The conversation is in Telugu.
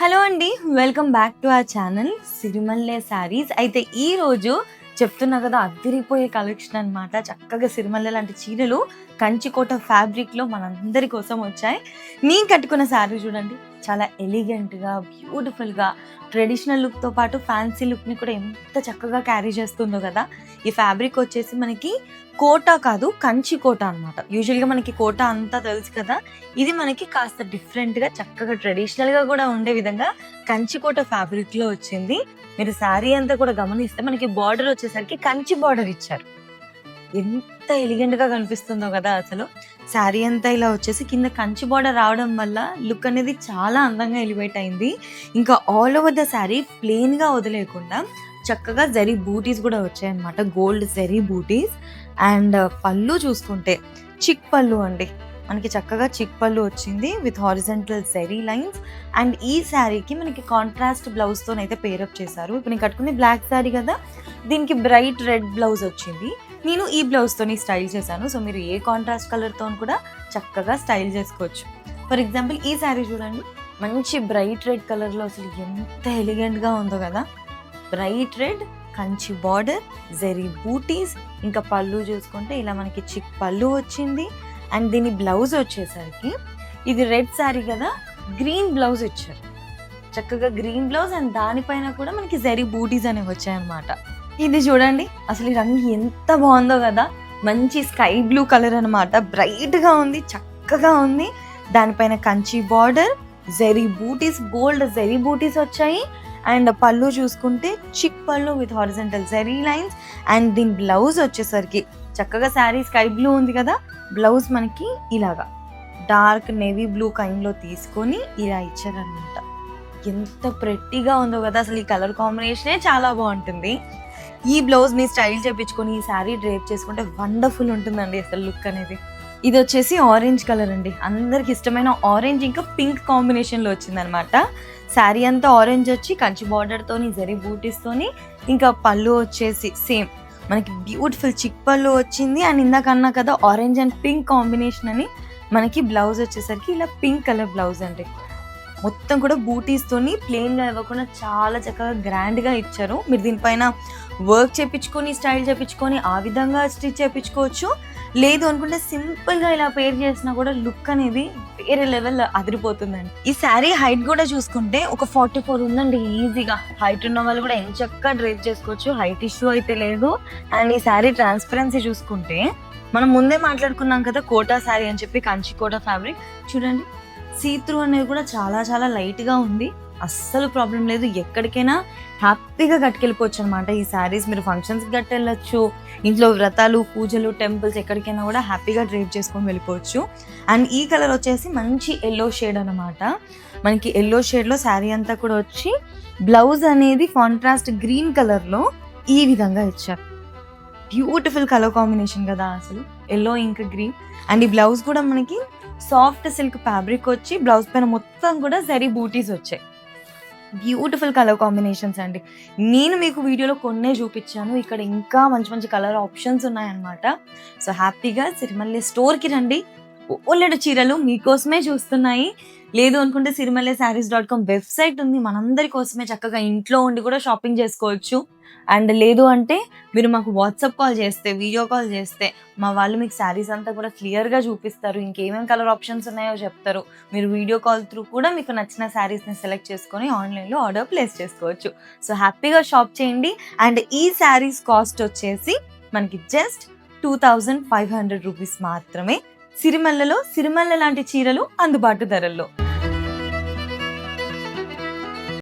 హలో అండి. Welcome back to our channel Sirimalle sarees. అయితే ఈరోజు చెప్తున్నా కదా, అదిరిపోయే కలెక్షన్ అనమాట. చక్కగా సిరిమల్లె లాంటి చీరలు కంచికోట ఫ్యాబ్రిక్లో మనందరి కోసం వచ్చాయి. నేను కట్టుకున్న శారీ చూడండి, చాలా ఎలిగెంట్గా, బ్యూటిఫుల్గా, ట్రెడిషనల్ లుక్తో పాటు ఫ్యాన్సీ లుక్ని కూడా ఎంత చక్కగా క్యారీ చేస్తుందో కదా. ఈ ఫ్యాబ్రిక్ వచ్చేసి మనకి కోటా కాదు, కంచికోట అనమాట. యూజువల్గా మనకి కోట అంతా తెలుసు కదా, ఇది మనకి కాస్త డిఫరెంట్గా చక్కగా ట్రెడిషనల్గా కూడా ఉండే విధంగా కంచికోట ఫ్యాబ్రిక్లో వచ్చింది. మీరు శారీ అంతా కూడా గమనిస్తే మనకి బార్డర్ వచ్చేసరికి కంచి బార్డర్ ఇచ్చారు. ఎంత ఎలిగెంట్గా కనిపిస్తుందో కదా అసలు. శారీ అంతా ఇలా వచ్చేసి కింద కంచి బార్డర్ రావడం వల్ల లుక్ అనేది చాలా అందంగా ఎలివేట్ అయింది. ఇంకా ఆల్ ఓవర్ ద శారీ ప్లెయిన్గా వదిలేయకుండా చక్కగా జరీ బూటీస్ కూడా వచ్చాయన్నమాట, గోల్డ్ జరీ బూటీస్. అండ్ పళ్ళు చూసుకుంటే చిక్ పళ్ళు అండి, మనకి చక్కగా చిక్ పళ్ళు వచ్చింది with horizontal zari lines. And ఈ శారీకి మనకి కాంట్రాస్ట్ బ్లౌజ్తో అయితే పేరప్ చేశారు. ఇప్పుడు నేను కట్టుకుని బ్లాక్ శారీ కదా, దీనికి బ్రైట్ రెడ్ బ్లౌజ్ వచ్చింది. నేను ఈ బ్లౌజ్తో స్టైల్ చేశాను. సో మీరు ఏ కాంట్రాస్ట్ కలర్తో కూడా చక్కగా స్టైల్ చేసుకోవచ్చు. ఫర్ ఎగ్జాంపుల్ ఈ శారీ చూడండి, మంచి బ్రైట్ రెడ్ కలర్లో అసలు ఎంత ఎలిగెంట్గా ఉందో కదా. Bright red, Kanchi border, zari butis, ఇంకా పళ్ళు చూసుకుంటే ఇలా మనకి చిక్ పళ్ళు వచ్చింది. అండ్ దీని బ్లౌజ్ వచ్చేసరికి ఇది రెడ్ శారీ కదా, గ్రీన్ బ్లౌజ్ ఇచ్చారు. చక్కగా గ్రీన్ బ్లౌజ్ అండ్ దానిపైన కూడా మనకి జరీ బూటీస్ అనేవి వచ్చాయన్నమాట. ఇది చూడండి, అసలు ఈ రంగు ఎంత బాగుందో కదా. మంచి స్కై బ్లూ కలర్ అనమాట, బ్రైట్గా ఉంది, చక్కగా ఉంది. దానిపైన కంచి బార్డర్, జరీ బూటీస్, గోల్డ్ జరీ బూటీస్ వచ్చాయి. అండ్ పళ్ళు చూసుకుంటే చిక్ పళ్ళు with horizontal zari lines. And దీని బ్లౌజ్ వచ్చేసరికి చక్కగా శారీ స్కై బ్లూ ఉంది కదా, బ్లౌజ్ మనకి ఇలాగా డార్క్ నేవీ బ్లూ కైండ్లో తీసుకొని ఇలా ఇచ్చారనమాట. ఎంత ప్రెట్టీగా ఉందో కదా, అసలు ఈ కలర్ కాంబినేషనే చాలా బాగుంటుంది. ఈ బ్లౌజ్ని స్టైల్ చేయించుకొని ఈ శారీ డ్రేప్ చేసుకుంటే వండర్ఫుల్ ఉంటుందండి అసలు లుక్ అనేది. ఇది వచ్చేసి ఆరెంజ్ కలర్ అండి, అందరికి ఇష్టమైన ఆరెంజ్ ఇంకా పింక్ కాంబినేషన్లో వచ్చిందనమాట. శారీ అంతా ఆరెంజ్ వచ్చి కంచి బార్డర్తోని జరీ బూటీస్తోని, ఇంకా పళ్ళు వచ్చేసి సేమ్ మనకి బ్యూటిఫుల్ చిక్ పళ్ళు వచ్చింది. అండ్ ఇందాకన్నా కదా ఆరెంజ్ అండ్ పింక్ కాంబినేషన్ అని, మనకి బ్లౌజ్ వచ్చేసరికి ఇలా పింక్ కలర్ బ్లౌజ్ అండి. మొత్తం కూడా బూటీస్తోని ప్లెయిన్గా ఇవ్వకుండా చాలా చక్కగా గ్రాండ్గా ఇచ్చారు. మీరు దీనిపైన వర్క్ చేయించుకొని స్టైల్ చేయించుకొని ఆ విధంగా స్టిచ్ చేయించుకోవచ్చు. లేదు అనుకుంటే సింపుల్గా ఇలా పేర్ చేసినా కూడా లుక్ అనేది వేరే లెవెల్ అదిరిపోతుందండి. ఈ శారీ హైట్ కూడా చూసుకుంటే ఒక 44 ఉందండి ఈజీగా. హైట్ ఉన్న వాళ్ళు కూడా ఎంచక్కా డ్రేప్ చేసుకోవచ్చు, హైట్ ఇష్యూ అయితే లేదు. అండ్ ఈ శారీ ట్రాన్స్పరెన్సీ చూసుకుంటే మనం ముందే మాట్లాడుకున్నాం కదా కోటా శారీ అని చెప్పి, కంచి కోటా ఫ్యాబ్రిక్ చూడండి. సీత్రూ అనేది కూడా చాలా చాలా లైట్గా ఉంది, అస్సలు ప్రాబ్లం లేదు. ఎక్కడికైనా హ్యాపీగా కట్టుకెళ్ళిపోవచ్చు అనమాట ఈ శారీస్. మీరు ఫంక్షన్స్కి కట్టెళ్ళచ్చు, ఇంట్లో వ్రతాలు, పూజలు, టెంపుల్స్ ఎక్కడికైనా కూడా హ్యాపీగా డ్రేప్ చేసుకొని వెళ్ళిపోవచ్చు. అండ్ ఈ కలర్ వచ్చేసి మంచి ఎల్లో షేడ్ అనమాట. మనకి ఎల్లో షేడ్లో శారీ అంతా కూడా వచ్చి బ్లౌజ్ అనేది కాంట్రాస్ట్ గ్రీన్ కలర్లో ఈ విధంగా ఇచ్చారు. బ్యూటిఫుల్ కలర్ కాంబినేషన్ కదా అసలు, ఎల్లో ఇంకా గ్రీన్. అండ్ ఈ బ్లౌజ్ కూడా మనకి సాఫ్ట్ సిల్క్ ఫ్యాబ్రిక్ వచ్చి బ్లౌజ్ పైన మొత్తం కూడా జరీ బూటీస్ వచ్చాయి. బ్యూటిఫుల్ కలర్ కాంబినేషన్స్ అండి. నేను మీకు వీడియోలో కొన్నే చూపించాను, ఇక్కడ ఇంకా మంచి మంచి కలర్ ఆప్షన్స్ ఉన్నాయన్నమాట. సో హ్యాపీగా సిరిమల్లె స్టోర్కి రండి, ఓల్లెడు చీరలు మీకోసమే చూస్తున్నాయి. లేదు అనుకుంటే sirimallesarys.com వెబ్సైట్ ఉంది, మనందరి కోసమే చక్కగా ఇంట్లో ఉండి కూడా షాపింగ్ చేసుకోవచ్చు. అండ్ లేదు అంటే మీరు మాకు వాట్సాప్ కాల్ చేస్తే, వీడియో కాల్ చేస్తే మా వాళ్ళు మీకు శారీస్ అంతా కూడా క్లియర్గా చూపిస్తారు, ఇంకేమేమి కలర్ ఆప్షన్స్ ఉన్నాయో చెప్తారు. మీరు వీడియో కాల్ త్రూ కూడా మీకు నచ్చిన శారీస్ని సెలెక్ట్ చేసుకొని ఆన్లైన్లో ఆర్డర్ ప్లేస్ చేసుకోవచ్చు. సో హ్యాపీగా షాప్ చేయండి. అండ్ ఈ శారీస్ కాస్ట్ వచ్చేసి మనకి జస్ట్ 2500 రూపీస్ మాత్రమే. సిరిమల్లెలో సిరిమల్లె లాంటి చీరలు అందుబాటు ధరల్లో.